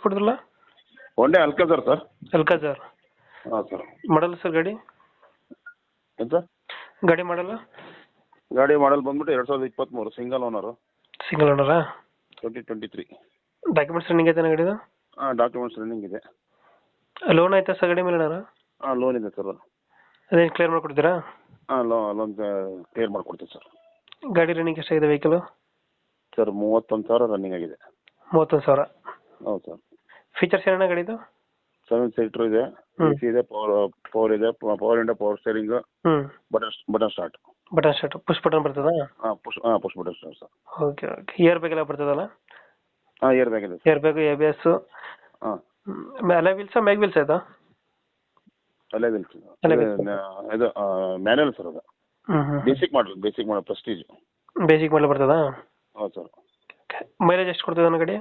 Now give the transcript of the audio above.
ಕೊಡಿದ್ರಲ್ಲ? ಒಂದೇ ಅಲ್ಕಜರ್ ಸರ್. ಅಲ್ಕಾಜಾರ್. ಹಾಂ sir. Model sir ಗಾಡಿ? ಏನು ಸರ್? ಗಾಡಿ ಮಾಡಲ್ಲ? ಗಾಡಿ ಮಾಡಲ್ ಬಂದ್ಬಿಟ್ಟು 2023 ಸಿಂಗಲ್ ಓನರು. ಸಿಂಗಲ್ ಓನರಾ? 2023. ಡಾಕ್ಯುಮೆಂಟ್ಸ್ ರನ್ನಿಂಗ್ ಐತೆ ಗಾಡಿದು? ಹಾಂ ಡಾಕ್ಯುಮೆಂಟ್ಸ್ ರನ್ನಿಂಗ್ ಇದೆ. ಲೋನ್ ಆಯ್ತಾ ಸರ್ ಗಾಡಿ ಮೇಲೆ ಏನಾರ? ಹಾಂ ಲೋನ್ ಇದೆ ಸರ್. ಅದೇನು ಕ್ಲಿಯರ್ ಮಾಡಿಕೊಡ್ತೀರಾ? ಹಾಂ ಲೋನ್ ಕ್ಲಿಯರ್ ಮಾಡಿಕೊಡ್ತೀವಿ ಸರ್. ಗಾಡಿ ರನ್ನಿಂಗ್ ಎಷ್ಟಾಗಿದೆ ವೆಹಿಕಲ್? ಸರ್ 31,000 ರನ್ನಿಂಗ್ ಆಗಿದೆ. 31,000. ಹೌದು ಸರ್. ಫೀಚರ್ಸ್ ಏನೇನು ಗಾಡಿದು? 7 ಸೀಟ್ರ್ ಇದೆ, AC ಇದೆ, ಪವರ್ ಇದೆ, ಪವರ್ ಇಂಡ power steering, button start. Button start, push button ಬರ್ತದಾ? ಹಾಂ push button start sir. Okay okay. Air bag ಎಲ್ಲ ಬರ್ತದಲ್ಲ? ಹಾಂ ಏರ್ ಬ್ಯಾಗ್ ಇದೆ. Air bag, ABS. ಹಾಂ ಅಲೆ ವೀಲ್ಸ್, ಮ್ಯಾಗ್ ವೀಲ್ಸ್ ಆಯ್ತಾ? ಅಲ್ಲೇ ವೀಲ್ಸ್ ಇದು ಮ್ಯಾನ್ಯಲ್ ಸರ್. ಅದು ಬೇಸಿಕ್ ಮಾಡಲ್ ಪ್ರೆಸ್ಟೀಜ್. ಬೇಸಿಕ್ ಮಾಡಲ್ ಬರ್ತದಾ? ಹೌದು ಸರ್. ಮೈಲೇಜ್ ಎಷ್ಟು ಕೊಡ್ತದೆ ನನ್ನ ಗಾಡಿ?